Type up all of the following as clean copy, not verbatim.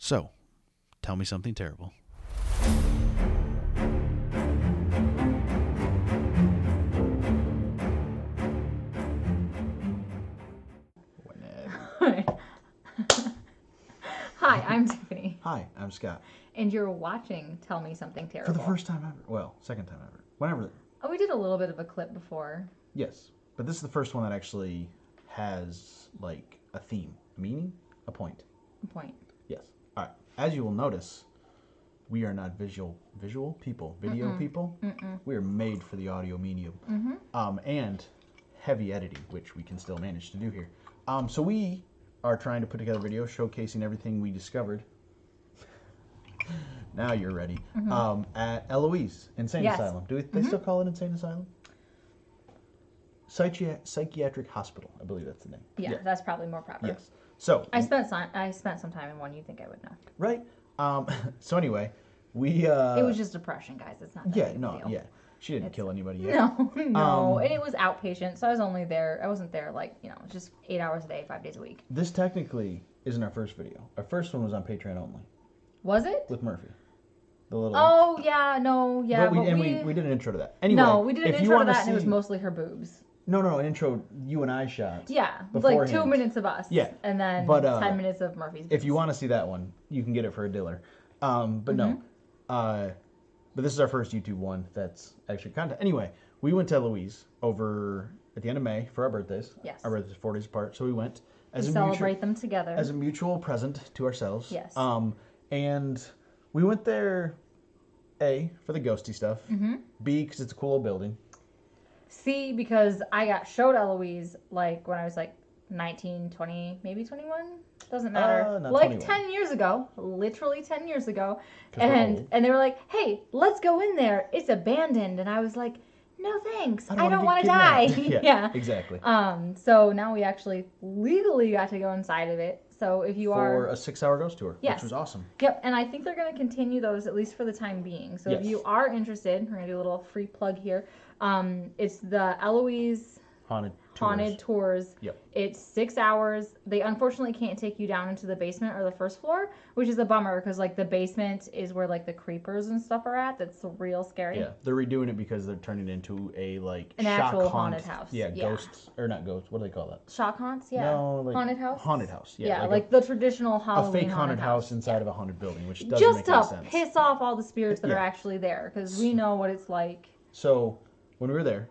So, tell me something terrible. Hi, I'm Tiffany. Hi, I'm Scott. And you're watching Tell Me Something Terrible. For the first time ever. Well, second time ever. Whenever. Oh, we did a little bit of a clip before. Yes. But this is the first one that actually has, like, a theme. A meaning? A point. A point. Yes. All right. As you will notice, we are not visual people, video people. We are made for the audio medium. And heavy editing, which we can still manage to do here. So we are trying to put together a video showcasing everything we discovered. Now you're ready. At Eloise Insane Asylum. Do they still call it Insane Asylum? Psychiatric Hospital, I believe that's the name. Yeah, that's probably more proper. Yes. So I spent some time in one. You think I would know? Right. So anyway, we. It was just depression, guys. It's not. That big of a deal. Yeah. She didn't kill anybody yet. No, and it was outpatient, so I was only there. I wasn't there just 8 hours a day, 5 days a week. This technically isn't our first video. Our first one was on Patreon only. Was it? With Murphy. The little. Oh yeah, no, yeah. But we did an intro to that. Anyway, no, we did an intro to that, and it was mostly her boobs. No, an intro you and I shot. Yeah, beforehand. like 2 minutes of us. Yeah, and then 10 minutes of Murphy's boobs. If you want to see that one, you can get it for a $1. But no. But this is our first YouTube one that's actually content. Anyway, we went to Eloise over at the end of May for our birthdays. Yes. Our birthdays 4 days apart, so we went to celebrate them together as a mutual present to ourselves. Yes. And we went there, A, for the ghosty stuff. B, because it's a cool old building. C, because I got showed Eloise like when I was like 19, 20, maybe 21. Doesn't matter. Not like 21. 10 years ago, literally 10 years ago. And they were like, "Hey, let's go in there. It's abandoned." And I was like, "No, thanks. I don't want to die." Yeah, exactly. So now we actually legally got to go inside of it. So if you for a 6-hour ghost tour, yes. which was awesome. Yep, and I think they're going to continue those at least for the time being. So if you are interested, we're going to do a little free plug here. It's the Eloise Haunted Tours. Yep. It's 6 hours. They unfortunately can't take you down into the basement or the first floor, which is a bummer because like the basement is where like the creepers and stuff are at. That's real scary. Yeah, they're redoing it because they're turning it into an actual haunted house. Yeah, ghosts or not ghosts. What do they call that? Shock haunts. Yeah. No, like haunted house. Haunted house. Yeah, like the traditional Halloween. A fake haunted house inside of a haunted building, which doesn't just make any sense. Just to piss off all the spirits that are actually there, because we know what it's like. So when we were there,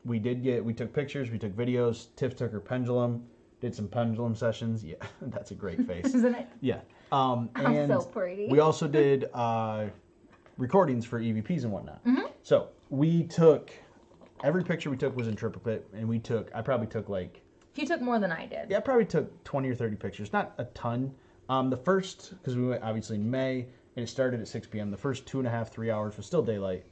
we took pictures, we took videos. Tiff took her pendulum, did some pendulum sessions. Yeah, that's a great face. Isn't it? Yeah. I'm so pretty. We also did recordings for EVPs and whatnot. So we took, every picture we took was in triplicate, and I probably took like... He took more than I did. Yeah, I probably took 20 or 30 pictures. Not a ton. The first, because we went obviously in May, and it started at 6 p.m. The first 2.5, 3 hours was still daylight.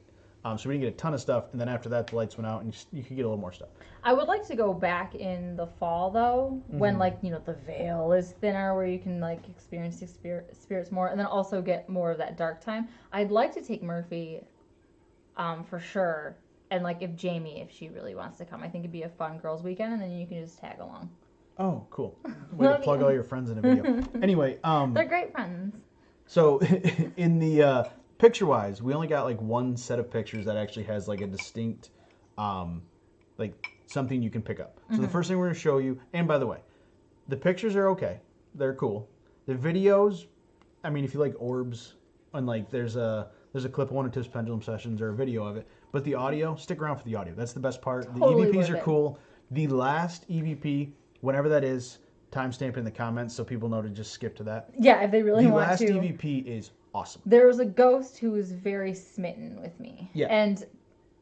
So we didn't get a ton of stuff, and then after that, the lights went out, and you could get a little more stuff. I would like to go back in the fall, though, when, the veil is thinner, where you can, experience the spirits more, and then also get more of that dark time. I'd like to take Murphy, for sure, and, if Jamie, if she really wants to come. I think it'd be a fun girls' weekend, and then you can just tag along. Oh, cool. Way to plug all your friends in a video. Anyway. They're great friends. So, in the... picture-wise, we only got one set of pictures that actually has a distinct, something you can pick up. So the first thing we're going to show you, and by the way, the pictures are okay. They're cool. The videos, I mean, if you like orbs, and there's a clip of one of Tiff's pendulum sessions or a video of it, but the audio, stick around for the audio. That's the best part. Totally the EVPs are cool. The last EVP, whenever that is, timestamp in the comments so people know to just skip to that. Yeah, if they really want to. The last EVP is awesome. There was a ghost who was very smitten with me. Yeah. And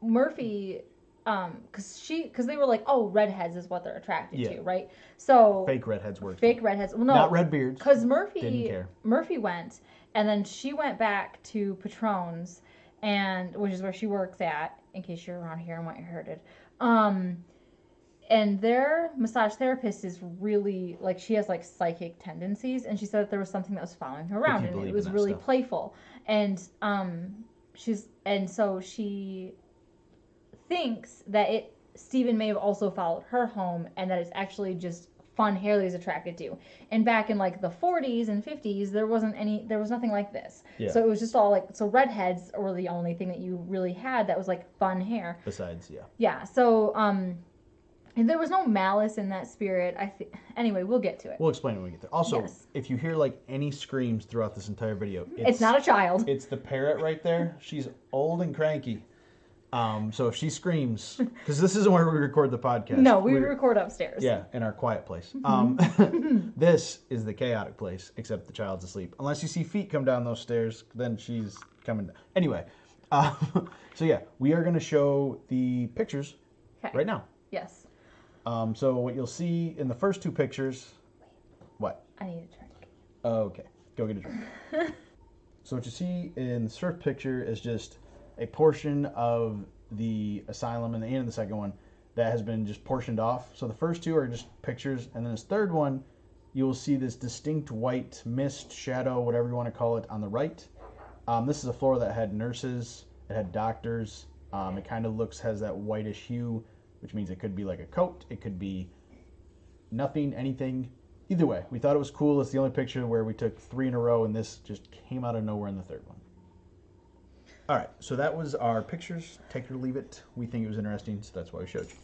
Murphy, because they were like, oh, redheads is what they're attracted to, right? So fake redheads work. Fake redheads. Well, no, not red beards. Because didn't care. Murphy went, and then she went back to Patron's, which is where she works at. In case you're around here and want your hair did. And their massage therapist is really, she has, psychic tendencies. And she said that there was something that was following her around. And it was really playful. And so she thinks that Stephen may have also followed her home. And that it's actually just fun hair that he's attracted to. And back in like the 40s and 50s, there was nothing like this. Yeah. So it was just all like, so redheads were the only thing that you really had that was like fun hair. Besides, yeah. Yeah. So, and there was no malice in that spirit. Anyway, we'll get to it. We'll explain when we get there. Also, Yes. if you hear like any screams throughout this entire video, It's not a child. It's the parrot right there. She's old and cranky. So if she screams, because this isn't where we record the podcast. No, we record upstairs. Yeah, in our quiet place. This is the chaotic place, except the child's asleep. Unless you see feet come down those stairs, then she's coming down. Anyway, so yeah, we are going to show the pictures right now. Yes. So what you'll see in the first two pictures, what? I need a drink. Okay, go get a drink. So what you see in the first picture is just a portion of the asylum and the end of the second one that has been just portioned off. So the first two are just pictures, and then this third one, you will see this distinct white mist, shadow, whatever you want to call it, on the right. This is a floor that had nurses, it had doctors. It kind of has that whitish hue, which means it could be like a coat, it could be nothing, anything. Either way, we thought it was cool. It's the only picture where we took 3 in a row, and this just came out of nowhere in the third one. All right, so that was our pictures. Take it or leave it. We think it was interesting, so that's why we showed you.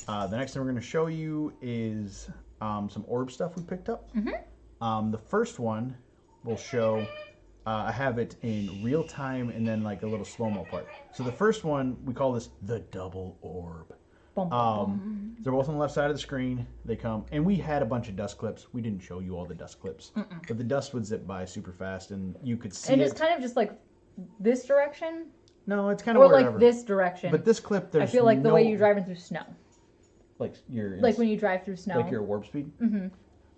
The next thing we're going to show you is some orb stuff we picked up. The first one will show, I have it in real time and then like a little slow-mo part. So the first one, we call this the double orb. They're both on the left side of the screen. They come, and we had a bunch of dust clips. We didn't show you all the dust clips, but the dust would zip by super fast, and you could see it. And it's kind of just like this direction? No, it's kind of or wherever. like this direction. But this clip, there's I feel like the way you're driving through snow. Like when you drive through snow. Like your warp speed.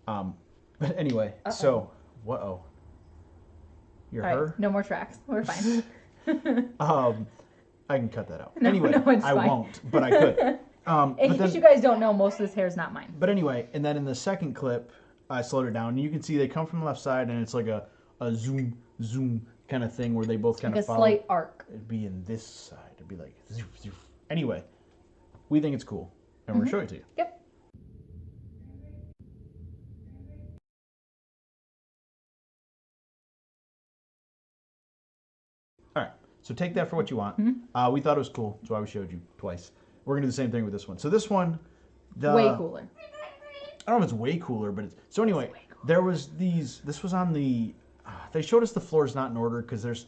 But anyway, so whoa. You're all right, her. No more tracks. We're fine. I can cut that out. No, anyway, it's I fine. won't, but I could. In case you guys don't know, most of this hair is not mine. But anyway, and then in the second clip, I slowed it down, and you can see they come from the left side, and it's like a zoom kind of thing where they both kind of follow. A slight arc. It'd be in this side. It'd be like zoof, zoof. Anyway, we think it's cool, and we're going to show it to you. Yep. All right, so take that for what you want. We thought it was cool. That's why we showed you twice. We're going to do the same thing with this one. So this one... way cooler. I don't know if it's way cooler, but it's... So anyway, there was these... This was on the... they showed us the floors not in order because there's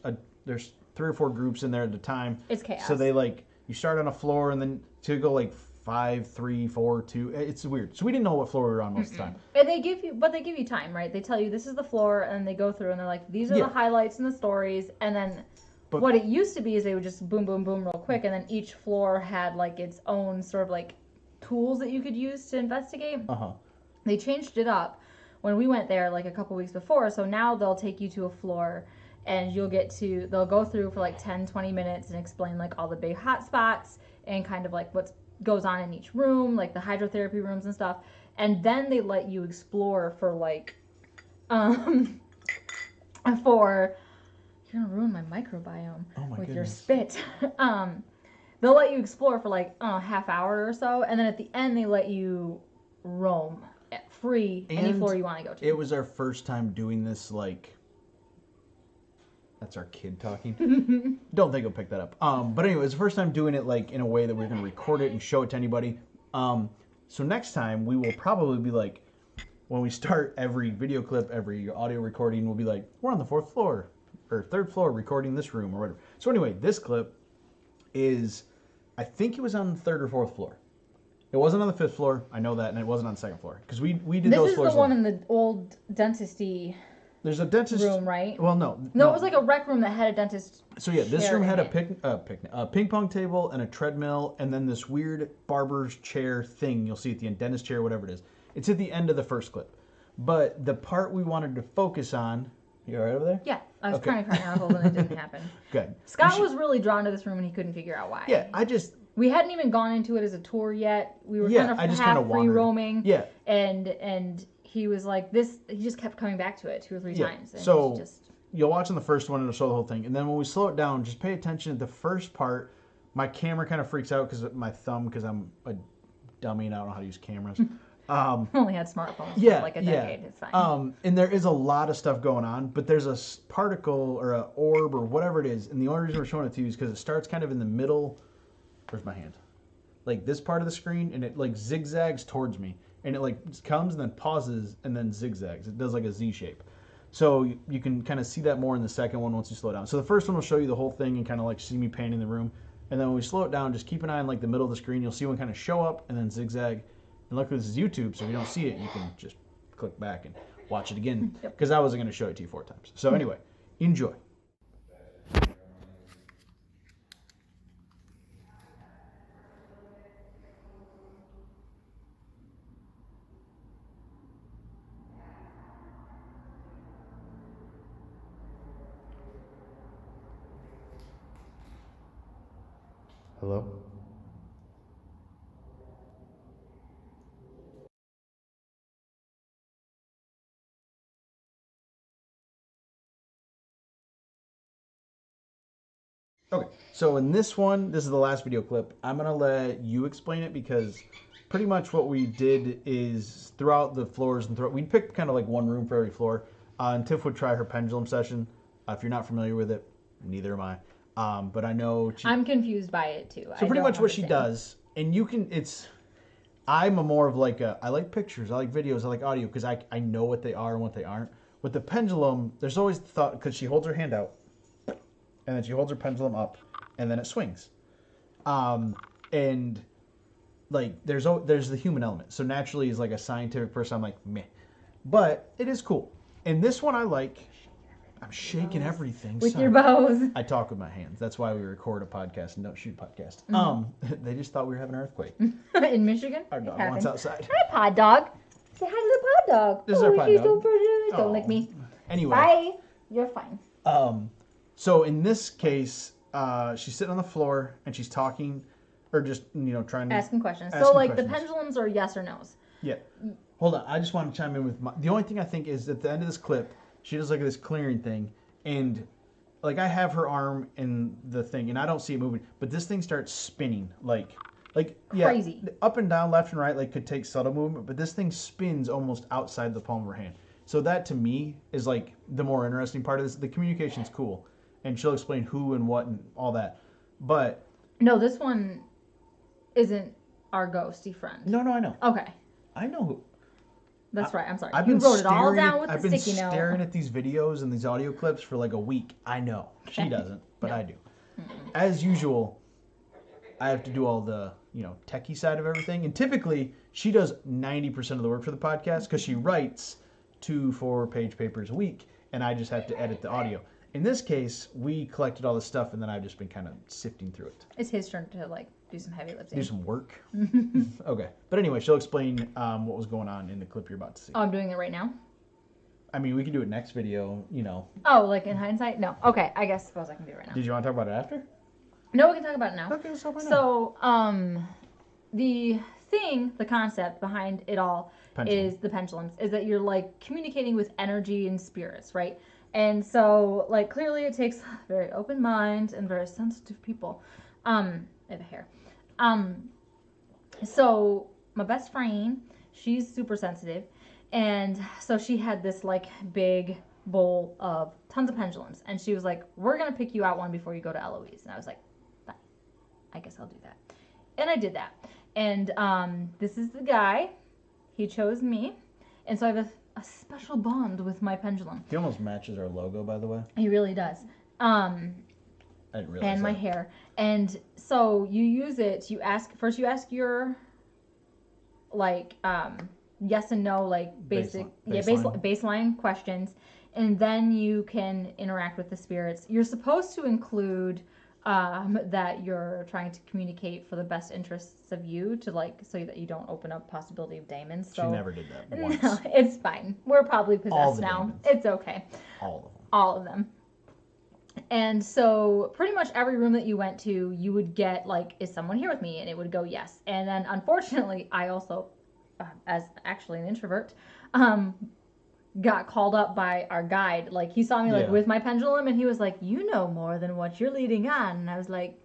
3 or 4 groups in there at a time. It's chaos. So they like... You start on a floor and then to go like 5, 3, 4, 2. It's weird. So we didn't know what floor we were on most of the time. And they give you time, right? They tell you this is the floor, and they go through and they're like, these are the highlights and the stories, and then... But what it used to be is they would just boom, boom, boom real quick, and then each floor had like its own sort of like tools that you could use to investigate. They changed it up when we went there like a couple weeks before, so now they'll take you to a floor and they'll go through for like 10, 20 minutes and explain like all the big hot spots and kind of like what goes on in each room, like the hydrotherapy rooms and stuff. And then they let you explore for like, you're gonna ruin my microbiome with your spit. They'll let you explore for like a half hour or so, and then at the end they let you roam free any floor you want to go to. It was our first time doing this. Like, that's our kid talking. Don't think he'll pick that up. But anyway, it was the first time doing it like in a way that we're gonna record it and show it to anybody. So next time we will probably be like, when we start every video clip, every audio recording, we'll be like, we're on the 4th floor. Or 3rd floor recording this room or whatever. So anyway, this clip is, I think it was on the 3rd or 4th floor. It wasn't on the 5th floor, I know that, and it wasn't on the 2nd floor. Because we did those floors. This is the one in the old dentist-y There's a dentist room, right? Well, no. No, it was like a rec room that had a dentist. So yeah, this room had a ping pong table and a treadmill, and then this weird barber's chair thing you'll see at the end, dentist chair, whatever it is. It's at the end of the first clip. But the part we wanted to focus on... You all right over there? Yeah, I was trying to cry out, and it didn't happen. Good. Scott was really drawn to this room, and he couldn't figure out why. Yeah, we hadn't even gone into it as a tour yet. We were kind of half free roaming. Yeah. And he was like this. He just kept coming back to it 2 or 3 times. And so you'll watch on the first one and it'll show the whole thing, and then when we slow it down, just pay attention to the first part. My camera kind of freaks out because my thumb, because I'm a dummy and I don't know how to use cameras. Only had smartphones for like a decade. It's fine. And there is a lot of stuff going on, but there's a particle or an orb or whatever it is, and the only reason we're showing it to you is because it starts kind of in the middle. Where's my hand? Like this part of the screen, and it like zigzags towards me, and it like comes and then pauses and then zigzags. It does like a Z shape. So you can kind of see that more in the second one once you slow down. So the first one will show you the whole thing and kind of like see me painting the room. And then when we slow it down, just keep an eye on like the middle of the screen. You'll see one kind of show up and then zigzag. And luckily this is YouTube, so if you don't see it, you can just click back and watch it again. Because I wasn't going to show it to you 4 times. So anyway, enjoy. Hello? Okay, so in this one, this is the last video clip. I'm going to let you explain it because pretty much what we did is throughout the floors and we picked kind of like one room for every floor. And Tiff would try her pendulum session. If you're not familiar with it, neither am I. But I know I'm confused by it too. So pretty much what she does, and you can, I'm a more of like I like pictures, I like videos, I like audio because I know what they are and what they aren't. With the pendulum, there's always the thought, because she holds her hand out, and then she holds her pendulum up, and then it swings. And like there's the human element. So naturally, as like a scientific person, I'm like meh, but it is cool. And this one I like. I'm shaking everything. With your bows. I talk with my hands. That's why we record a podcast and don't shoot a podcast. They just thought we were having an earthquake. In Michigan? Our dog wants outside. Hi, pod dog. Say hi to the pod dog. This is our pod dog. Don't lick me. Anyway. Bye. You're fine. So in this case, she's sitting on the floor and she's talking, or just, trying to... Asking questions. So, like, the pendulums are yes or no's. Yeah. Hold on. I just want to chime in with the only thing I think is at the end of this clip, she does like this clearing thing, and like I have her arm in the thing, and I don't see it moving, but this thing starts spinning like crazy. Up and down, left and right, like could take subtle movement, but this thing spins almost outside the palm of her hand. So that to me is like the more interesting part of this. The communication's cool, and she'll explain who and what and all that. But no, this one isn't our ghosty friend. No, I know. Okay. I know who. That's right. I'm sorry. You wrote it all down with the sticky note. I've been staring at these videos and these audio clips for like a week. I know. She doesn't, but I do. As usual, I have to do all the, techie side of everything. And typically, she does 90% of the work for the podcast because she writes 2 4-page papers a week, and I just have to edit the audio. In this case, we collected all this stuff, and then I've just been kind of sifting through it. It's his turn to, do some heavy lifting. Do some work? Okay. But anyway, she'll explain what was going on in the clip you're about to see. Oh, I'm doing it right now? I mean, we can do it next video, Oh, like in hindsight? No. Okay, I suppose I can do it right now. Did you want to talk about it after? No, we can talk about it now. Okay, let's talk about it now. So, the concept behind it all is the pendulums, is that you're, communicating with energy and spirits, right? And so, clearly it takes a very open mind and very sensitive people. I have a hair. So my best friend, she's super sensitive, and so she had this big bowl of tons of pendulums, and she was like, we're gonna pick you out one before you go to Eloise. And I was like, fine, I guess I'll do that. And I did that. And this is the guy. He chose me, and so I have a special bond with my pendulum. He almost matches our logo, by the way. He really does. I didn't realize and my hair. And so you use it, you ask your yes and no, basic baseline questions, and then you can interact with the spirits. You're supposed to include that you're trying to communicate for the best interests of you, to so that you don't open up possibility of demons. So she never did that once. No, it's fine. We're probably possessed now. Demons. It's okay. All of them. And so pretty much every room that you went to, you would get is someone here with me? And it would go yes. And then unfortunately, I also, as actually an introvert, got called up by our guide. He saw me with my pendulum, and he was like, you know more than what you're leading on. And I was like,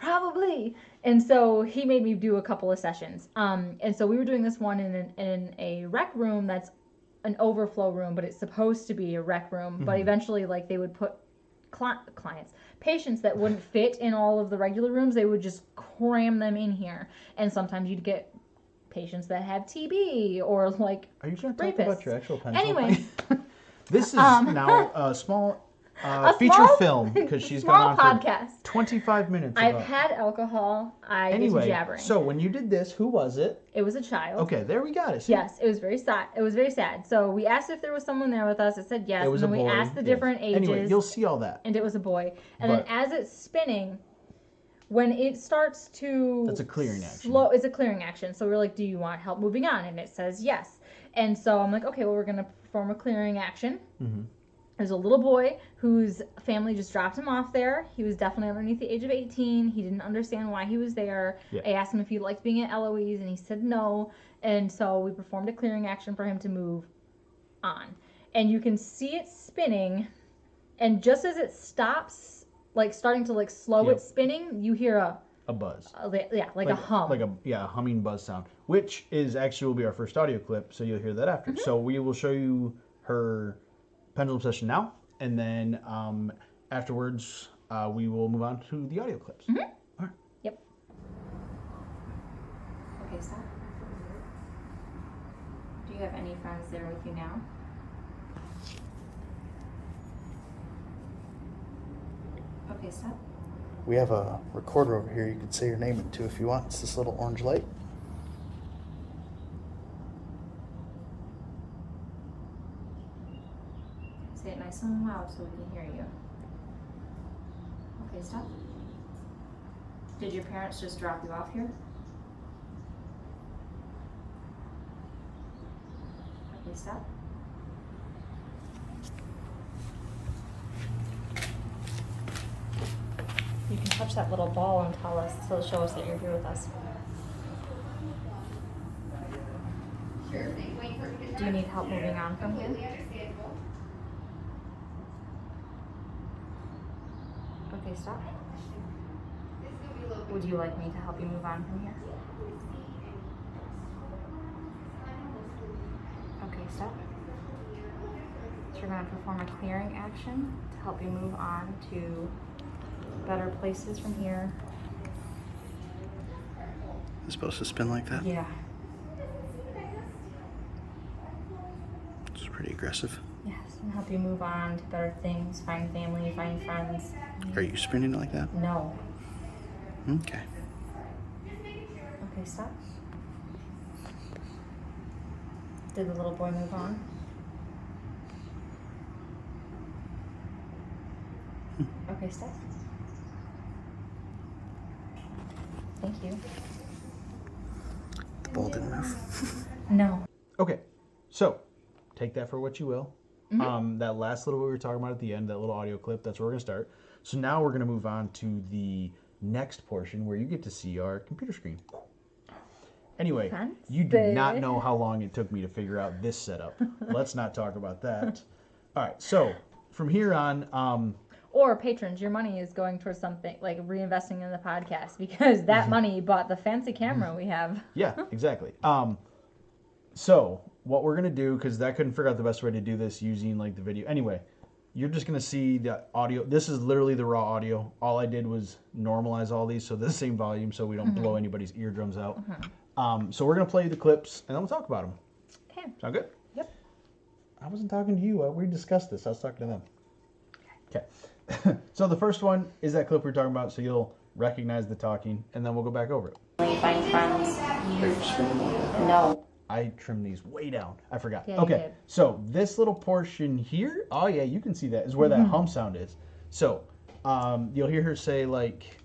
Probably. And so he made me do a couple of sessions. And so we were doing this one in a rec room that's an overflow room, but it's supposed to be a rec room. But eventually, like, they would put patients that wouldn't fit in all of the regular rooms, they would just cram them in here. And sometimes you'd get patients that have TB or like Are you going to talk about your actual pencil? Anyway. This is now a small feature film because she's gone on podcast. for 25 minutes. I've had alcohol. I get to jabbering. So when you did this, who was it? It was a child. Okay, there we got it. See? Yes, it was very sad. It was very sad. So we asked if there was someone there with us. It said yes. It was and then a boy. We asked the different ages. Anyway, you'll see all that. And it was a boy. And then as it's spinning, when it starts to... That's a clearing action. It's a clearing action. So we're like, do you want help moving on? And it says yes. And so I'm like, okay, well, we're going to perform a clearing action. Mm-hmm. There's a little boy whose family just dropped him off there. He was definitely underneath the age of 18. He didn't understand why he was there. Yeah. I asked him if he liked being at Eloise, and he said no. And so we performed a clearing action for him to move on. And you can see it spinning, and just as it stops, like starting to like slow it spinning, you hear a buzz. Like a hum. Like a humming buzz sound, which is actually will be our first audio clip, so you'll hear that after. Mm-hmm. So we will show you her pendulum session now, and then afterwards we will move on to the audio clips. Mm-hmm. All right. Yep. Okay, stop. Do you have any friends there with you now? Okay, stop. We have a recorder over here you can say your name into if you want. It's this little orange light. Say it nice and loud so we can hear you. Okay, stop. Did your parents just drop you off here? Okay, stop. You can touch that little ball and tell us, so show us that you're here with us. Do you need help moving on from here? Okay, stop. Would you like me to help you move on from here? Okay, stop. So we're going to perform a clearing action to help you move on to better places from here. It's supposed to spin like that? Yeah. It's pretty aggressive. Yes, and help you move on to better things, find family, find friends. Are you spinning it like that? No. Okay. Okay, stop. Did the little boy move on? Okay, stop. Thank you. The ball didn't move. No. Okay, so take that for what you will. Mm-hmm. That last little bit we were talking about at the end, that little audio clip, that's where we're going to start. So now we're going to move on to the next portion where you get to see our computer screen. Anyway, Fancy. You do not know how long it took me to figure out this setup. Let's not talk about that. All right, so from here on... or patrons, your money is going towards something like reinvesting in the podcast because that money bought the fancy camera we have. Yeah, exactly. So what we're going to do, because I couldn't figure out the best way to do this using like the video. Anyway, you're just going to see the audio. This is literally the raw audio. All I did was normalize all these so they're the same volume so we don't blow anybody's eardrums out. So we're going to play the clips and then we'll talk about them. Okay. Sound good? Yep. I wasn't talking to you. We discussed this. I was talking to them. Okay. So the first one is that clip we were talking about, so you'll recognize the talking, and then we'll go back over it. Find friends. Are you spinning like that? No. I trimmed these way down. I forgot. Yeah, okay, so this little portion here, oh yeah, you can see that, is where that hum sound is. So you'll hear her say like,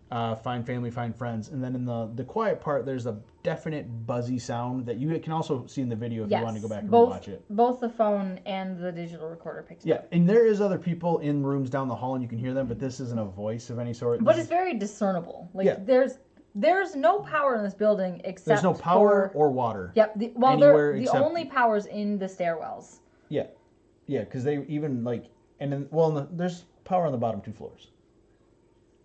find family, find friends, and then in the quiet part, there's a definite buzzy sound that you can also see in the video if you want to go back and watch it. Both the phone and the digital recorder picks it up. Yeah, and there is other people in rooms down the hall, and you can hear them, but this isn't a voice of any sort. But it's very discernible. Like there's no power in this building except there's no power or water. Yep. The only power's in the stairwells. Yeah, because they even like, and then there's power on the bottom 2 floors.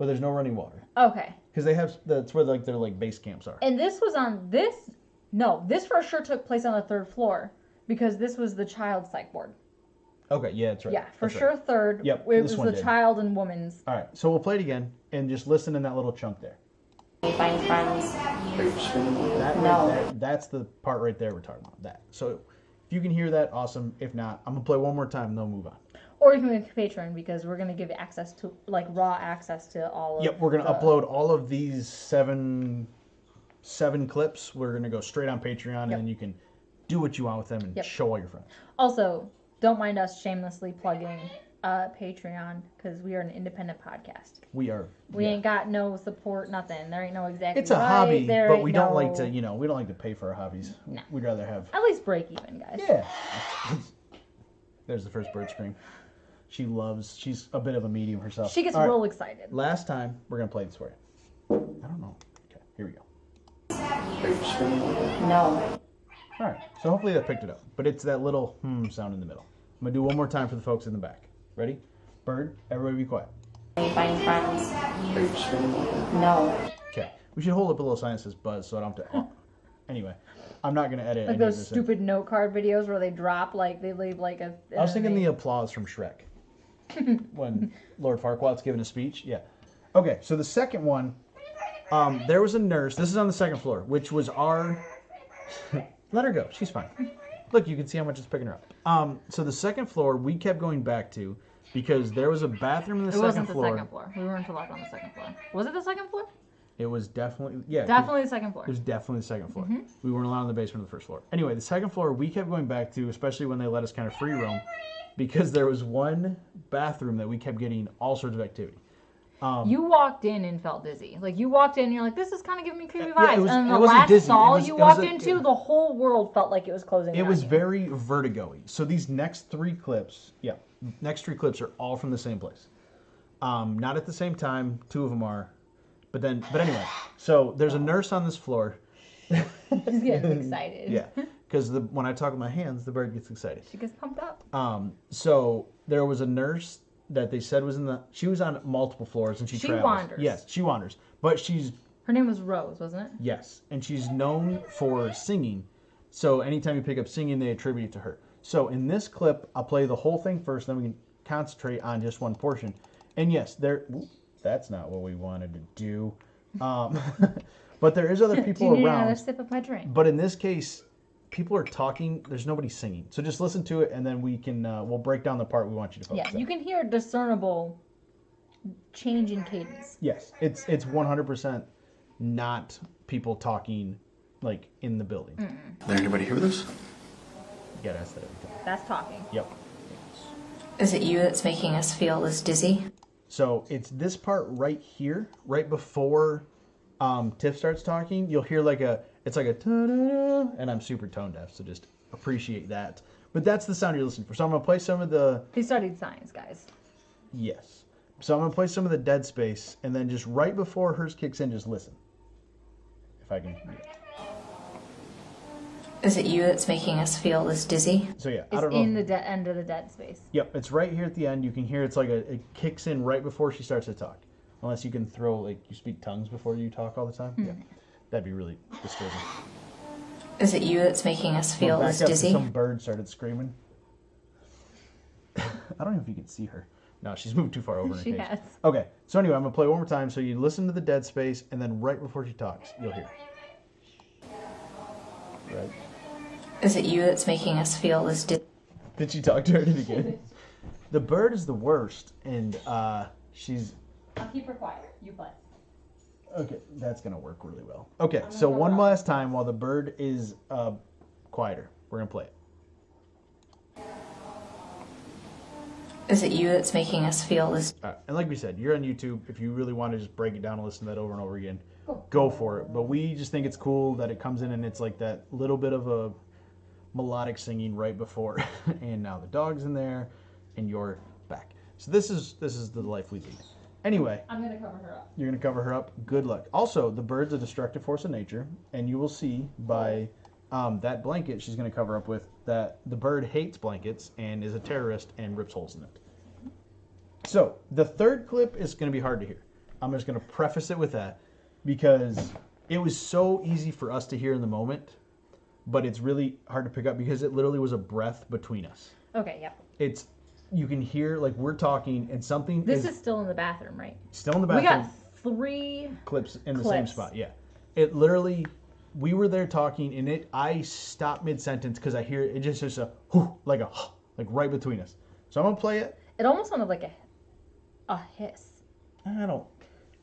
but there's no running water. Okay. Because that's where like their like base camps are. And this was on this. No, this for sure took place on the 3rd floor because this was the child psych ward. Okay, yeah, that's right. Yeah, for that's sure right. 3rd. Yep, it this was one the did. child and woman's. All right, so we'll play it again and just listen in that little chunk there. Find friends. That's the part right there we're talking about. That. So if you can hear that, awesome. If not, I'm gonna play one more time and then we'll move on. Or you can make a patron because we're gonna give you access to like raw access to all of. Yep, we're gonna upload all of these seven clips. We're gonna go straight on Patreon, and then you can do what you want with them and show all your friends. Also, don't mind us shamelessly plugging Patreon because we are an independent podcast. We are. We ain't got no support, nothing. There ain't no exactly. It's a hobby, there but ain't we don't no... like to, we don't like to pay for our hobbies. No. We'd rather have. At least break even, guys. Yeah. There's the first bird scream. She's a bit of a medium herself. She gets all real right. excited. Last time, we're gonna play this for you. I don't know. Okay, here we go. No. All right, so hopefully that picked it up. But it's that little sound in the middle. I'm gonna do one more time for the folks in the back. Ready? Bird, everybody be quiet. Find friends. No. Okay. We should hold up a little sign that says buzz so I don't have to. Anyway, I'm not gonna edit Like any of those this stupid note card videos where they drop they leave like a. I was thinking the applause from Shrek when Lord Farquaad's giving a speech. Yeah. Okay, so the second one, there was a nurse. This is on the 2nd floor, which was our. Let her go. She's fine. Look, you can see how much it's picking her up. So the 2nd floor we kept going back to because there was a bathroom in the 2nd floor. It wasn't the 2nd floor. We weren't allowed on the 2nd floor. Was it the 2nd floor? It was definitely Definitely the 2nd floor. It was definitely the 2nd floor. We weren't allowed in the basement of the 1st floor. Anyway, the 2nd floor we kept going back to, especially when they let us kind of free roam, because there was one bathroom that we kept getting all sorts of activity. You walked in and felt dizzy. Like you walked in and you're like, this is kind of giving me creepy Yeah, vibes. And it the wasn't last dizzy. stall It you was walked a- into, the whole world felt like it was closing. It on was you. very vertigo-y. So these next 3 clips, next 3 clips are all from the same place. Not at the same time. 2 of them are. But anyway, so there's a nurse on this floor. She's getting excited. Yeah, because when I talk with my hands, the bird gets excited. She gets pumped up. So there was a nurse that they said was she was on multiple floors and she travels. wanders. Yes, she wanders. But Her name was Rose, wasn't it? yes, and she's known for singing. So anytime you pick up singing, they attribute it to her. So in this clip, I'll play the whole thing first, then we can concentrate on just one portion. And yes, that's not what we wanted to do. But there is other Do people you need around. another sip of my drink? But in this case, people are talking. There's nobody singing. So just listen to it, and then we'll break down the part we want you to focus Yeah, on. you can hear a discernible change in cadence. Yes, it's 100% not people talking like in the building. Is there anybody here with us? You gotta ask that every time. That's talking. Yep. Is it you that's making us feel this dizzy? So it's this part right here, right before Tiff starts talking. You'll hear it's like a ta-da-da, and I'm super tone deaf, so just appreciate that. But that's the sound you're listening for. So I'm gonna play some of the. He studied science, guys. Yes. So I'm gonna play some of the dead space, and then just right before hers kicks in, just listen. If I can. Is it you that's making us feel this dizzy? So yeah, I It's don't know. in the end of the dead space. Yep, it's right here at the end. You can hear it's like it kicks in right before she starts to talk. Unless you can throw you speak tongues before you talk all the time. Yeah, that'd be really disturbing. Is it you that's making us feel Back this up, dizzy? some bird started screaming. I don't know if you can see her. No, she's moved too far over in her She cage. has. Okay, so anyway, I'm gonna play one more time. So you listen to the dead space, and then right before she talks, you'll hear. Right. Is it you that's making us feel this dizzy? Did she talk to her again? The bird is the worst, and she's. I'll keep her quiet. You play. Okay, that's gonna work really well. Okay, so one last time while the bird is quieter, we're gonna play it. Is it you that's making us feel this? All right, and like we said, you're on YouTube. If you really want to just break it down and listen to that over and over again, go for it. But we just think it's cool that it comes in and it's like that little bit of a melodic singing right before, and now the dog's in there, and you're back. So this is the life we lead. Anyway, I'm gonna cover her up. you're gonna cover her up. Good luck. Also, the bird's a destructive force of nature, and you will see by that blanket she's gonna cover up with that the bird hates blankets and is a terrorist and rips holes in it. So the third clip is gonna be hard to hear. I'm just going to preface it with that because it was so easy for us to hear in the moment, but it's really hard to pick up because it literally was a breath between us. Okay, yeah. You can hear, like, we're talking and something This is still in the bathroom, right? Still in the bathroom. We got 3 clips in the same spot, yeah. It literally, we were there talking and I stopped mid-sentence because I hear it just a whoo, like right between us. So I'm going to play it. It almost sounded like a hiss.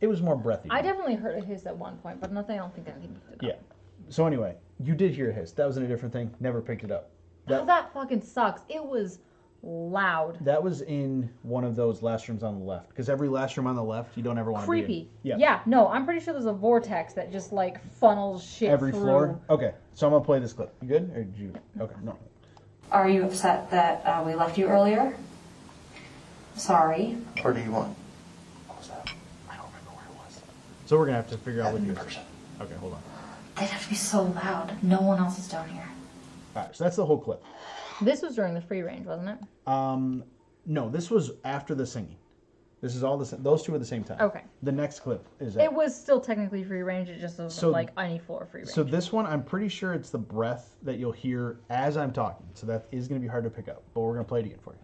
It was more breathy. I definitely heard a hiss at one point, but I don't think anything picked it up. Yeah. So anyway, you did hear a hiss. That was in a different thing. Never picked it up. That fucking sucks. It was loud. That was in one of those last rooms on the left. Because every last room on the left, you don't ever want to be in. Creepy. Yeah. Yeah, no, I'm pretty sure there's a vortex that just, like, funnels shit Every through. floor? Okay. So I'm going to play this clip. You good? Or did you? Okay, no. Are you upset that we left you earlier? Sorry. Or do you want? What was that? I don't remember where it was. So we're going to have to figure out what it is. Okay, hold on. They'd have to be so loud. No one else is down here. All right, so that's the whole clip. This was during the free range, wasn't it? No, this was after the singing. This is all those two at the same time. Okay. The next clip is It was still technically free range. It just wasn't like any floor free range. So this one, I'm pretty sure it's the breath that you'll hear as I'm talking. So that is going to be hard to pick up, but we're going to play it again for you.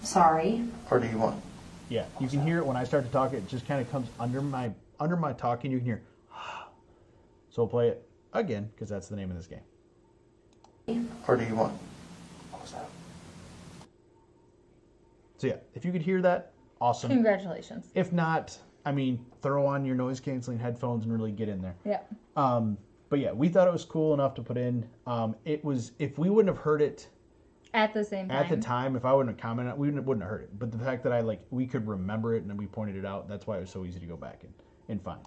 Sorry. Or do you want? Yeah, you can hear it when I start to talk. It just kind of comes under my talking. You can hear. So we'll play it again because that's the name of this game. Or do you want? What was that? So yeah, if you could hear that, awesome. Congratulations. If not, I mean, throw on your noise canceling headphones and really get in there. Yeah. But yeah, we thought it was cool enough to put in. It was, if we wouldn't have heard it at the same time. At the time, if I wouldn't have commented, we wouldn't have heard it. But the fact that we could remember it and then we pointed it out, that's why it was so easy to go back and find.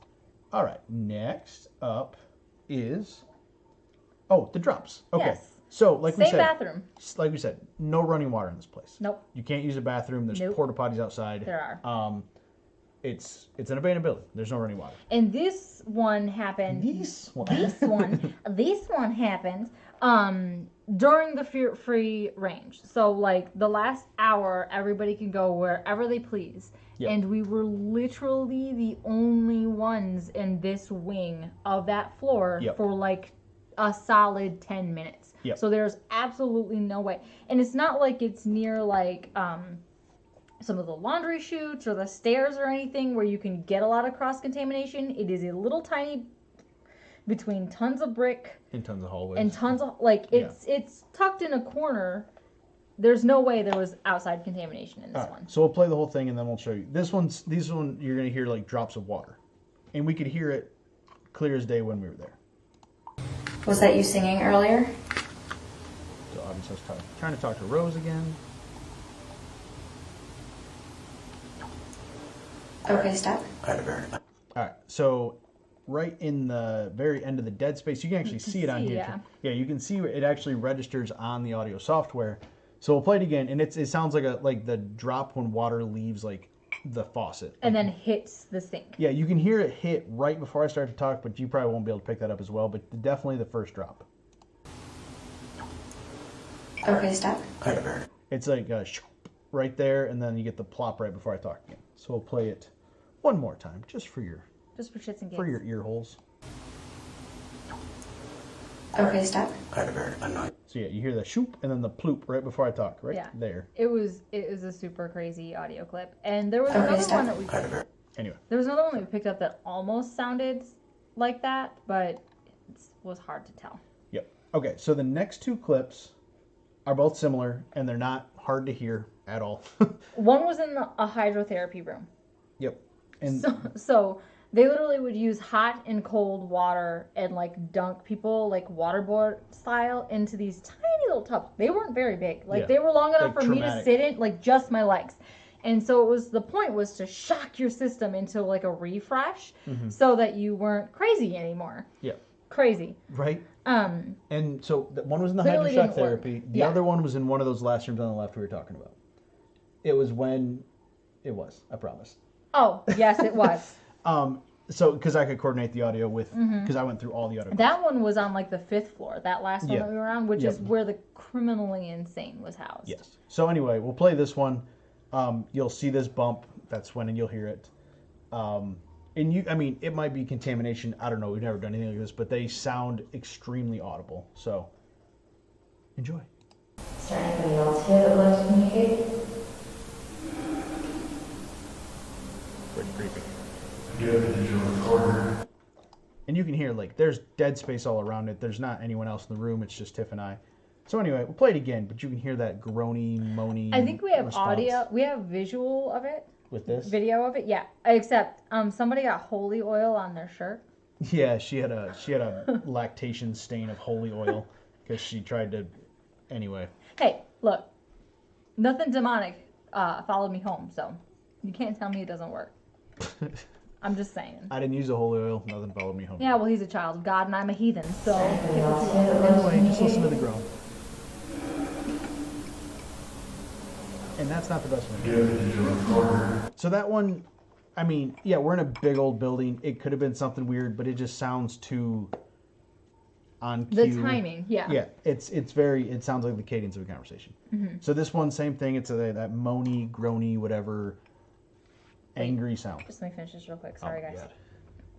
All right, next up is, the drops. Okay. Yes. So, like we said, bathroom. Like we said, no running water in this place. Nope. You can't use a bathroom. There's porta potties outside. There are. It's an abandoned building. There's no running water. And this one happened. This one happened during the free range. So like the last hour, everybody can go wherever they please. Yep. And we were literally the only ones in this wing of that floor for like a solid 10 minutes. Yep. So there's absolutely no way. And it's not like it's near like some of the laundry chutes or the stairs or anything where you can get a lot of cross-contamination. It is a little tiny, between tons of brick. And tons of hallways. And tons of, it's tucked in a corner. There's no way there was outside contamination in this one. So we'll play the whole thing and then we'll show you. These one you're going to hear like drops of water. And we could hear it clear as day when we were there. Was that you singing earlier? So obviously I was trying to talk to Rose again. Okay, stop. I had a very. All right, so right in the very end of the dead space, you can actually see it on here. Yeah. Yeah, you can see it actually registers on the audio software. So we'll play it again, and it sounds like the drop when water leaves like the faucet. And then hits the sink. Yeah, you can hear it hit right before I start to talk, but you probably won't be able to pick that up as well. But definitely the first drop. Okay, stop. I had a very. It's like right there, and then you get the plop right before I talk again. So we'll play it one more time, just for shits and gigs. For your ear holes. Okay, stop. I had a very annoying. So yeah, you hear the shoop and then the ploop right before I talk, right there. It was a super crazy audio clip, and there was another one that we. I had a very. Anyway. There was another one that we picked up that almost sounded like that, but it was hard to tell. Yep. Okay, so the next two clips are both similar, and they're not hard to hear at all. One was in a hydrotherapy room. Yep. And so they literally would use hot and cold water and like dunk people like waterboard style into these tiny little tubs. They weren't very big. Like they were long enough for me to sit in, like just my legs. And so the point was to shock your system into like a refresh so that you weren't crazy anymore. Yeah. Crazy. Right. And so one was in the hydroshock therapy. The other one was in one of those last rooms on the left we were talking about. It was I promise. Oh, yes, it was. So, because I could coordinate the audio with, because I went through all the audio. That one was on like the 5th floor, that last one that we were on, which is where the criminally insane was housed. Yes. So anyway, we'll play this one. You'll see this bump that's when you'll hear it. And it might be contamination. I don't know. We've never done anything like this, but they sound extremely audible. So, enjoy. Is there anybody else here that would like to communicate? Pretty creepy. Do you have a digital recorder? And you can hear, like, there's dead space all around it. There's not anyone else in the room. It's just Tiff and I. So anyway, we'll play it again, but you can hear that groany, moany I think we have response. audio. We have visual of it. With this? Video of it, yeah. Except somebody got holy oil on their shirt. Yeah, she had a lactation stain of holy oil because she tried to. Anyway. Hey, look, nothing demonic followed me home, so you can't tell me it doesn't work. I'm just saying. I didn't use the holy oil. Nothing followed me home. Yeah, well, he's a child of God, and I'm a heathen, so. Anyway, just listen to the groan. And that's not the best one. So that one, I mean, yeah, we're in a big old building. It could have been something weird, but it just sounds too on cue. The timing, yeah. Yeah, it sounds like the cadence of a conversation. Mm-hmm. So this one, same thing. It's that moany, groany, whatever, angry sound. Just let me finish this real quick. Sorry, guys. God.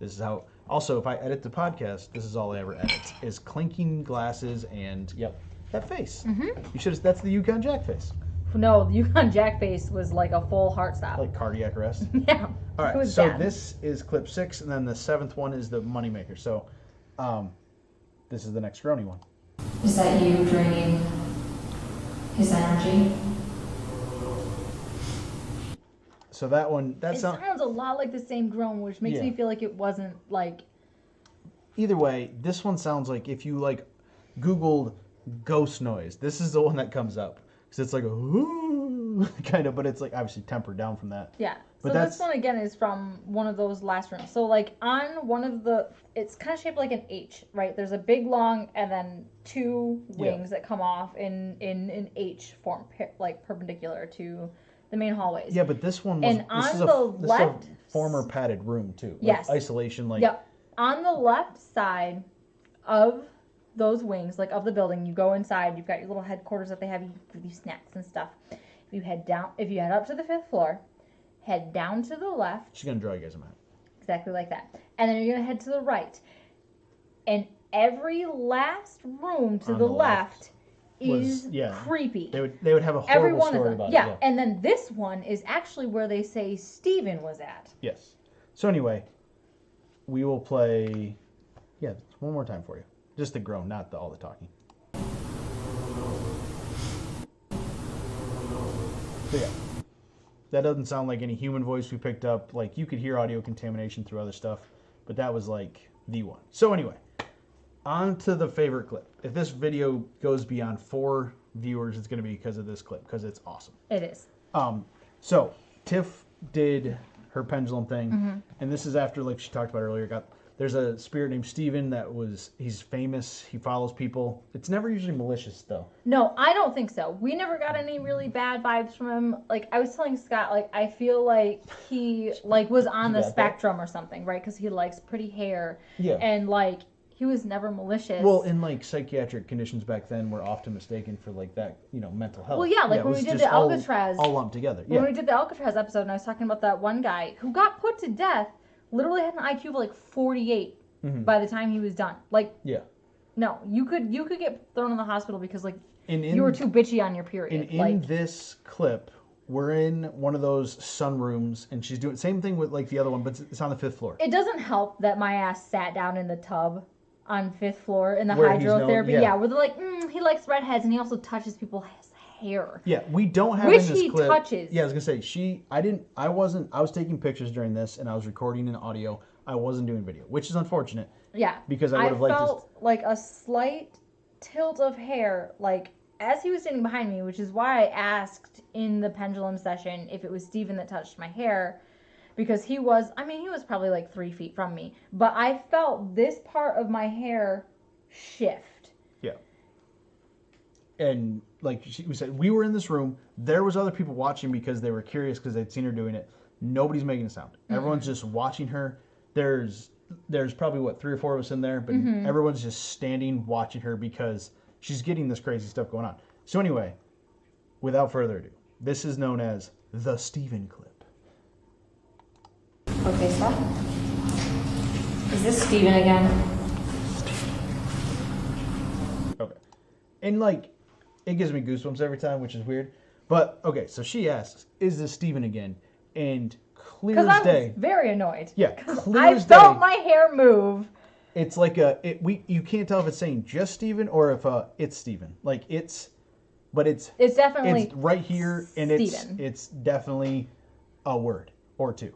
This is how. Also, if I edit the podcast, this is all I ever edit: is clinking glasses and that face. Mm-hmm. You should. That's the Yukon Jack face. No, the Yukon Jack face was like a full heart stop. Like cardiac arrest. Yeah. All right. It was So bad. this is clip 6, and then the 7th one is the moneymaker. So, this is the next groany one. Is that you draining his energy? So that one, It sounds a lot like the same groan, which makes me feel like it wasn't like. Either way, this one sounds like if you like Googled ghost noise, this is the one that comes up. Because it's like a kind of, but it's like obviously tempered down from that. Yeah. But So this one again is from one of those last rooms. So like on one of the, it's kind of shaped like an H, right? There's a big long and then 2 wings that come off in an H form, like perpendicular to the main hallways. Yeah, but this one was. And on the left, this is a former padded room too. Like yes, isolation. Like. Yep. On the left side of those wings, like of the building, you go inside. You've got your little headquarters that they have. You give you snacks and stuff. If you head up to the 5th floor, head down to the left. She's gonna draw you guys a map. Exactly like that. And then you're gonna head to the right. And every last room to the left is creepy. They would have a horrible story about it. Yeah. And then this one is actually where they say Stephen was at. Yes. So anyway, we will play. Yeah, one more time for you. Just the groan, not all the talking. So yeah, that doesn't sound like any human voice we picked up. Like you could hear audio contamination through other stuff, but that was like the one. So anyway, on to the favorite clip. If this video goes beyond 4 viewers, it's going to be because of this clip, because it's awesome. It is. So Tiff did her pendulum thing, and this is after, like she talked about earlier, there's a spirit named Steven he's famous, he follows people. It's never usually malicious though. No, I don't think so. We never got any really bad vibes from him. Like I was telling Scott, like I feel like he like was on the spectrum or something, right? Because he likes pretty hair. Yeah. And like he was never malicious. Well, in like psychiatric conditions back then were often mistaken for like that, mental health. Well, yeah, like when we did the Alcatraz. All lumped together. When we did the Alcatraz episode, and I was talking about that one guy who got put to death. Literally had an IQ of like 48 by the time he was done. Like, no, you could get thrown in the hospital because like you were too bitchy on your period. And in this clip, we're in one of those sunrooms, and she's doing the same thing with like the other one, but it's on the 5th floor. It doesn't help that my ass sat down in the tub on 5th floor in the hydrotherapy. Where they're like, he likes redheads, and he also touches people's hair. Yeah, we don't have which in this he clip. Touches. Yeah, I was gonna say I was taking pictures during this, and I was recording in audio. I wasn't doing video, which is unfortunate. Yeah, because I would have liked to. felt like a slight tilt of hair, like as he was sitting behind me, which is why I asked in the pendulum session if it was Steven that touched my hair, because he was probably like 3 feet from me, but I felt this part of my hair shift. Yeah. And like we said, we were in this room. There was other people watching because they were curious because they'd seen her doing it. Nobody's making a sound. Everyone's just watching her. There's probably 3 or 4 of us in there, but everyone's just standing watching her because she's getting this crazy stuff going on. So anyway, without further ado, this is known as the Steven clip. Okay, Seth. Is this Steven again? Okay. And like, it gives me goosebumps every time, which is weird. But okay, so she asks, "Is this Steven again?" And clear Because as I was day, very annoyed. yeah, clear I as felt day, my hair move. it's like you can't tell if it's saying just Steven or if it's Steven. Like it's definitely it's right here, and Steven. it's definitely a word or two.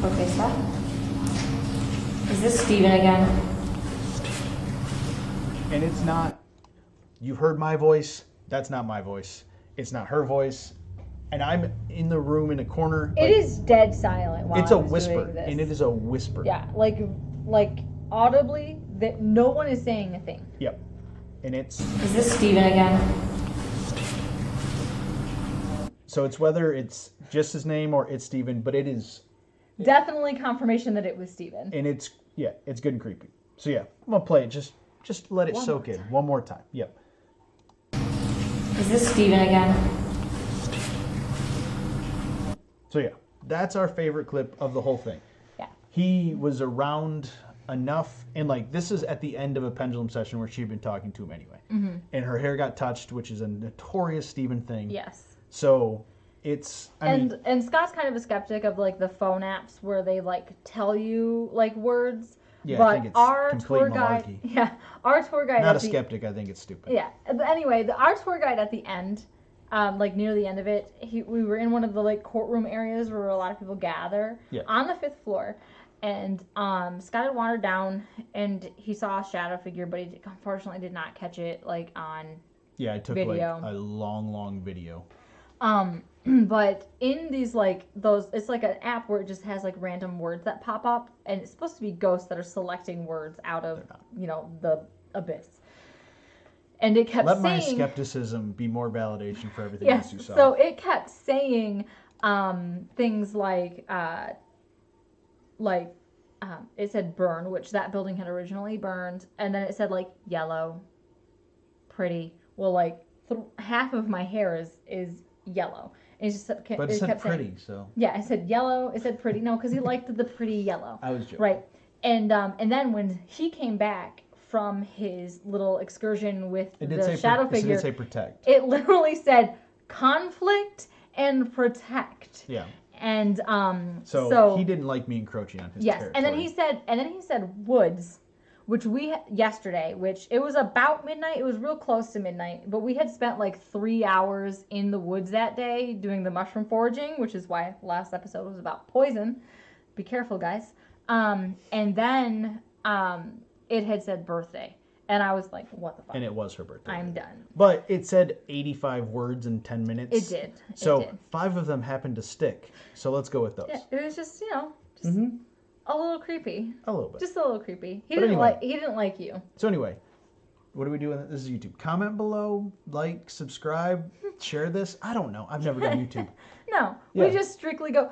Okay, Seth. Is this Steven again? And it's not. You've heard my voice. That's not my voice. It's not her voice. And I'm in the room in a corner. It is dead silent while It's I a was whisper, doing this. and it is a whisper. Yeah, like audibly, that no one is saying a thing. Yep. And it's Is this Steven again? so it's whether it's just his name or it's Steven, but it is, Definitely confirmation that it was Steven. and it's good and creepy. So yeah, I'm gonna play it. Just let it One soak more in one more time. Yep. Is this Steven again? So yeah, that's our favorite clip of the whole thing. Yeah. He was around enough, and like this is at the end of a pendulum session where she'd been talking to him anyway, and her hair got touched, which is a notorious Steven thing. Yes. So it's And Scott's kind of a skeptic of like the phone apps where they like tell you like words. Yeah, I but think it's our complete tour guide, malarkey. our tour guide. not at a skeptic. I think it's stupid. Yeah, but anyway, our tour guide at the end, like near the end of it, we were in one of the like courtroom areas where a lot of people gather on the 5th floor, and Scott had wandered down and he saw a shadow figure, but he unfortunately did not catch it like on Yeah, I took video. like a long video. But in these like those, it's like an app where it just has like random words that pop up, and it's supposed to be ghosts that are selecting words out of the abyss. And it kept Let saying, my skepticism be more validation for everything yes. else you saw. So it kept saying things like it said burn, which that building had originally burned, and then it said like yellow, pretty. Well, like half of my hair is yellow. And it just but it kept said pretty, saying, so yeah, it said yellow. It said pretty. No, because he liked the pretty yellow. I was joking. Right. And then when he came back from his little excursion with the shadow figure, it did say protect. it literally said conflict and protect. Yeah. And so he didn't like me encroaching on his territory. and then he said woods, which yesterday, which it was about midnight. It was real close to midnight, but we had spent like 3 hours in the woods that day doing the mushroom foraging, which is why last episode was about poison. Be careful, guys. And then it had said birthday, and I was like, what the fuck? And it was her birthday. I'm done. But it said 85 words in 10 minutes. It did. So 5 of them happened to stick. So let's go with those. Yeah, it was just a little creepy. A little bit. Just a little creepy. He But didn't anyway. he didn't like you. So anyway, what do we do? This is YouTube. Comment below, like, subscribe, share this. I don't know. I've never done YouTube. No, Yeah. we just strictly go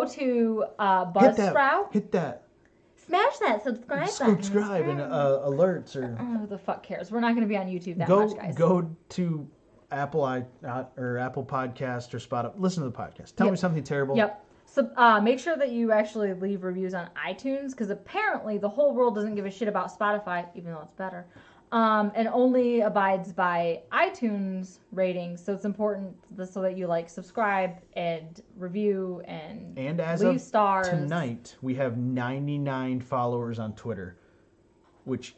to Buzzsprout, Hit that. smash that subscribe button. Subscribe and alerts or Oh, who the fuck cares? We're not going to be on YouTube that much, guys. go to Apple Podcast or Spotify. Listen to the podcast. Tell me something terrible. Yep. So make sure that you actually leave reviews on iTunes, because apparently the whole world doesn't give a shit about Spotify, even though it's better, and only abides by iTunes ratings. So it's important so that you like subscribe and review and as leave of stars. Tonight, we have 99 followers on Twitter, which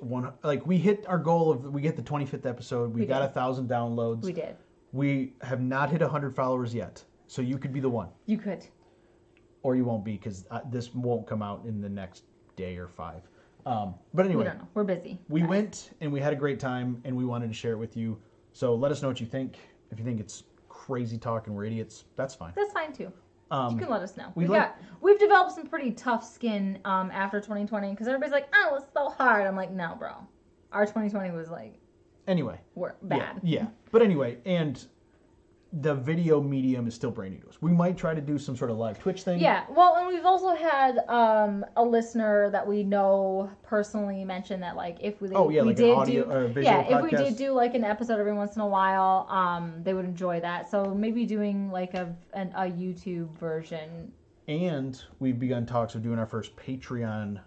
we hit our goal of we get the 25th episode. We got did. 1,000 downloads. We did. We have not hit 100 followers yet, so you could be the one. You could. Or you won't be, because this won't come out in the next day or 5. But anyway, We don't know. We're busy. we guys. went and we had a great time, and we wanted to share it with you. So let us know what you think. If you think it's crazy talk and we're idiots, that's fine. That's fine too. You can let us know. we'd We've developed some pretty tough skin after 2020, because everybody's like, oh, it's so hard. I'm like, no, bro. Our 2020 was like, Anyway. we're bad. Yeah. But anyway, and the video medium is still brand new to us. We might try to do some sort of live Twitch thing. Yeah, well, and we've also had a listener that we know personally mention that, like, if we like an audio or a visual if we podcast. did do like an episode every once in a while, they would enjoy that. So maybe doing like a YouTube version And we've begun talks of doing our first Patreon,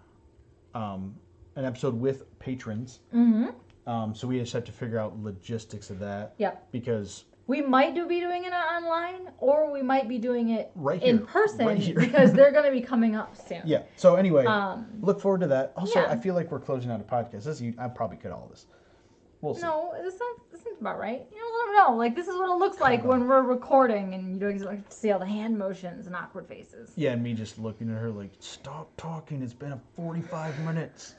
an episode with patrons. So we just have to figure out logistics of that. Yep. Because we might be doing it online, or we might be doing it right in here, person right here. because they're going to be coming up soon. Yeah. So anyway, look forward to that. Also, yeah. I feel like we're closing out a podcast. I probably cut all this. We'll see. No, this sounds about right. You know, let them know. Like, this is what it looks like when we're recording, and you don't get to see all the hand motions and awkward faces. Yeah, and me just looking at her like, stop talking. It's been 45 minutes.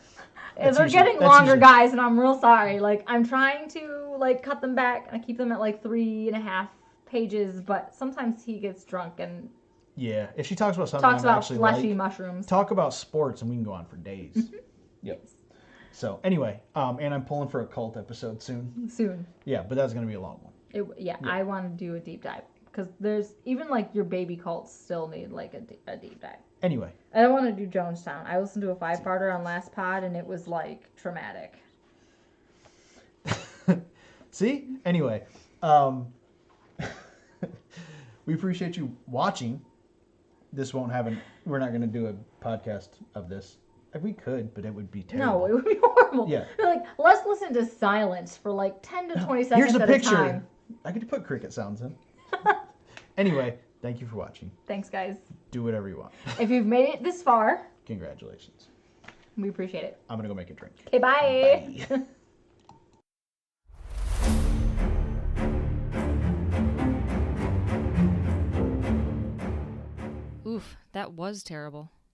They're getting longer, guys, and I'm real sorry. Like, I'm trying to, like, cut them back. I keep them at, like, 3.5 pages, but sometimes he gets drunk and... Yeah, if she talks about something talks about fleshy mushrooms. Talk about sports, and we can go on for days. Yep. Yes. So, anyway, and I'm pulling for a cult episode soon. Soon. Yeah, but that's going to be a long one. Yeah, I want to do a deep dive. Because there's... Even, like, your baby cults still need, like, a deep dive. Anyway. I don't want to do Jonestown. I listened to a 5-parter on last pod, and it was, like, traumatic. See? Anyway. We appreciate you watching. This won't happen. We're not going to do a podcast of this. We could, but it would be terrible. No, it would be horrible. Yeah. We're like, let's listen to silence for like 10 to 20 seconds Here's a at picture. a time. I could put cricket sounds in. Anyway, thank you for watching. Thanks, guys. Do whatever you want. If you've made it this far, Congratulations. we appreciate it. I'm going to go make a drink. Okay, bye. Bye. Oof, that was terrible.